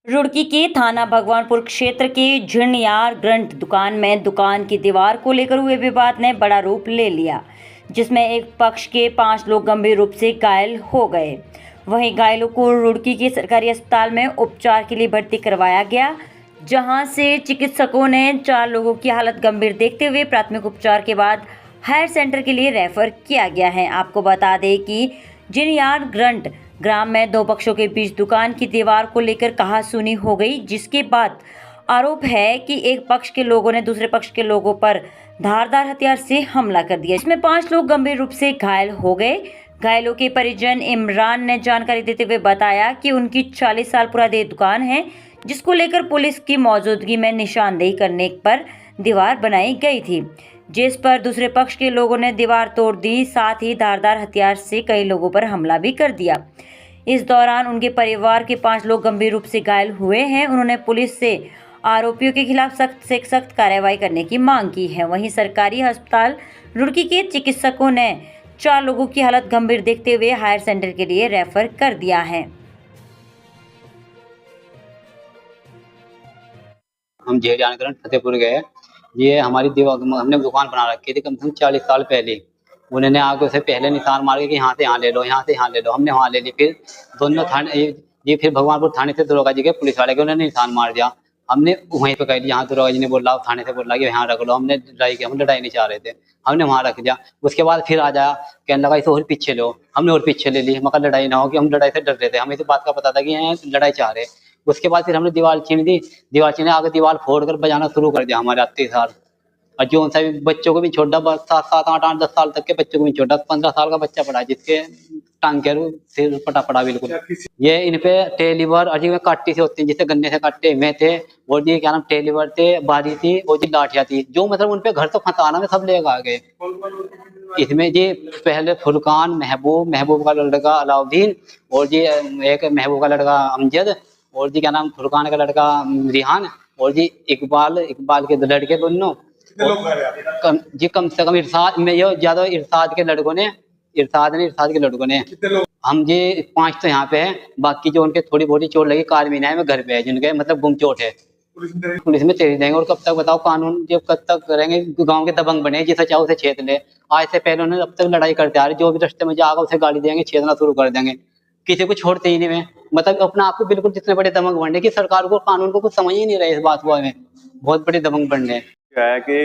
रुड़की के थाना भगवानपुर क्षेत्र के झिणयार ग्रंथ दुकान में दुकान की दीवार को लेकर हुए विवाद ने बड़ा रूप ले लिया, जिसमें एक पक्ष के 5 लोग गंभीर रूप से घायल हो गए। वहीं घायलों को रुड़की के सरकारी अस्पताल में उपचार के लिए भर्ती करवाया गया, जहां से चिकित्सकों ने 4 लोगों की हालत गंभीर देखते हुए प्राथमिक उपचार के बाद हायर सेंटर के लिए रेफर किया गया है। आपको बता दें कि झिणयार ग्रंथ ग्राम में 2 पक्षों के बीच दुकान की दीवार को लेकर कहासुनी हो गई, जिसके बाद आरोप है कि एक पक्ष के लोगों ने दूसरे पक्ष के लोगों पर धारदार हथियार से हमला कर दिया। इसमें 5 लोग गंभीर रूप से घायल हो गए। घायलों के परिजन इमरान ने जानकारी देते हुए बताया कि उनकी 40 साल पुरानी दुकान है, जिसको लेकर पुलिस की मौजूदगी में निशानदेही करने पर दीवार बनाई गई थी, जिस पर दूसरे पक्ष के लोगों ने दीवार तोड़ दी, साथ ही धारदार हथियार से कई लोगों पर हमला भी कर दिया। इस दौरान उनके परिवार के 5 लोग गंभीर रूप से घायल हुए हैं। उन्होंने पुलिस से आरोपियों के खिलाफ सख्त से सख्त कार्रवाई करने की मांग की है। वहीं सरकारी अस्पताल रुड़की के चिकित्सकों ने 4 लोगों की हालत गंभीर देखते हुए हायर सेंटर के लिए रेफर कर दिया है। हम झिणयार ग्रंथ फतेहपुर गए। ये हमारी दीवार, हमने दुकान बना रखी थी कम से कम 40 साल पहले। उन्होंने आगे उसे पहले निशान मार के कि यहाँ से यहाँ ले लो, यहाँ से यहाँ ले लो। हमने वहाँ ले ली। फिर दोनों थाने ये फिर भगवानपुर थाने से दरोगा जी के पुलिस वाले के उन्होंने निशान मार दिया। हमने वहीं पे कह लिया, यहाँ दरोगा जी ने बोला, थाने से बोला कि यहाँ रख लो। हमने लड़ाई की, हम लड़ाई नहीं चाह रहे थे, हमने वहाँ रख दिया। उसके बाद फिर आ जाया, कहने लगा इसे और पीछे लो। हमने और पीछे ले ली, मगर लड़ाई ना हो कि हम लड़ाई से डर रहे थे, हमें इस बात का पता था कि यहाँ लड़ाई चाह रहे। उसके बाद फिर हमने दीवार छीन दी। दीवार छीने आगे दीवार फोड़ कर बजाना शुरू कर दिया हमारे अत्याचार। और जो सा बच्चों को भी छोटा, 7, 8, 10 साल तक के बच्चों को भी छोटा, 15 साल का बच्चा पड़ा जिसके टांग के सिर पड़ा बिल्कुल। ये इन पे टेलीवर अजीब काटी से होती है, जिससे गन्ने से काटे में थे। और ये क्या नाम टेलीवर थे, बारी थी और जी लाठियां थी, जो मतलब उन पे घर तो फंसाना में सब लेकर आ गए। इसमें जी पहले फुरकान, महबूब का लड़का अलाउद्दीन, और जी एक महबूब का लड़का अमजद, और जी क्या नाम फुरकान का लड़का रिहान, और जी इकबाल के लड़के दोनों। जी कम से कम इरशाद में ये ज्यादा इरशाद के लड़कों ने, इरशाद के लड़कों ने। हम जी 5 तो यहाँ पे हैं, बाकी जो उनके थोड़ी बहुत चोट लगी कारमीना है, में घर पे है, जिनके मतलब गुम चोट है। पुलिस में तेज देंगे। और कब तक बताओ, कानून जब कब तक करेंगे? गांव के दबंग बने, जिसे चाहो उसे छेद ले। आज से पहले उन्होंने अब तक लड़ाई करते आ रहे, जो भी रास्ते में जाएगा उसे गाली देंगे, छेदना शुरू कर देंगे, किसी को छोड़ते ही नहीं। में मतलब अपना आप को बिल्कुल जितने बड़े दबंग बनने की सरकार को, कानून को कुछ समझ ही नहीं रहे इस बात को, हमें बहुत बड़े दबंग बनने। क्या है कि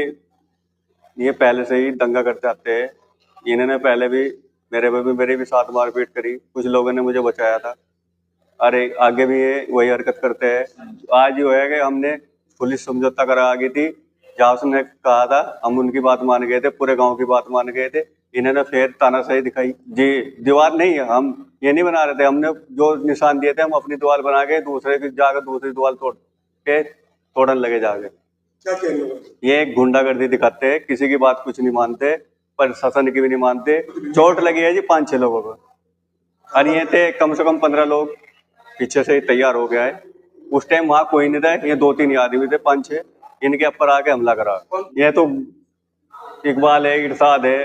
ये पहले से ही दंगा करते आते हैं। इन्होंने पहले भी मेरे भी साथ मारपीट करी, कुछ लोगों ने मुझे बचाया था। अरे आगे भी ये वही हरकत करते हैं। आज ये है कि हमने पुलिस समझौता करा आ गई थी, जहाँ उसने कहा था, हम उनकी बात मान गए थे, पूरे गांव की बात मान गए थे। इन्होंने फिर तानाशाही दिखाई। जी दीवार नहीं है, हम ये नहीं बना रहे थे। हमने जो निशान दिए थे, हम अपनी दीवार बना के दूसरे की जाकर दूसरी दीवार तोड़ने लगे जाके। ये गुंडागर्दी दिखाते हैं, किसी की बात कुछ नहीं मानते, प्रशासन की भी नहीं मानते। चोट लगी है जी 5-6 लोगों को, और ये थे कम से कम 15 लोग पीछे से ही तैयार हो गया है। उस टाइम वहां कोई नहीं था, ये 2-3 आदमी थे, 5-6, इनके ऊपर आके हमला करा। ये तो इकबाल है, इरशाद है,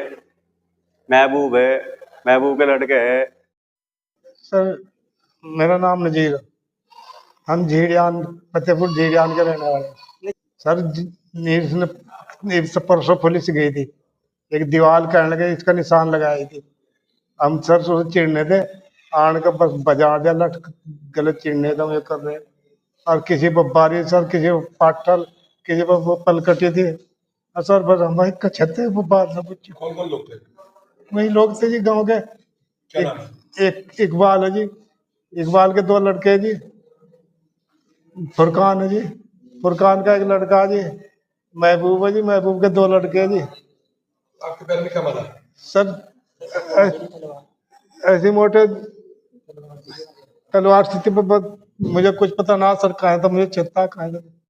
महबूब है, महबूब के लड़के है। सर मेरा नाम नजीर, हम झिणयार फतेहपुर झिणयार के रहने वाले। सर परसों पुलिस गई थी, एक दीवार कहने लगे इसका निशान लगाई थी। हम सर उसे चिढ़ने थे, आन का बस बजा दिया, लट गलत चिढ़ने थे, ये कर रहे। और किसी पर बारी सर, किसी पर पाटल, किसी पर वो पलकटी थी। और सर बस हमारे कछते वो बात ना पूछी। कौन लोग थे? वही लोग थे जी गाँव के। एक इकबाल है जी, इकबाल के 2 लड़के हैं जी, फुरकान है जी, फुरकान का एक लड़का है जी, महबूब है जी, महबूब के 2 लड़के हैं जी। आपके पैर में क्या मारा? सर ऐसे मोटे तलवार स्थिति पर मुझे कुछ पता ना सर, कहा था मुझे चेता कहा था।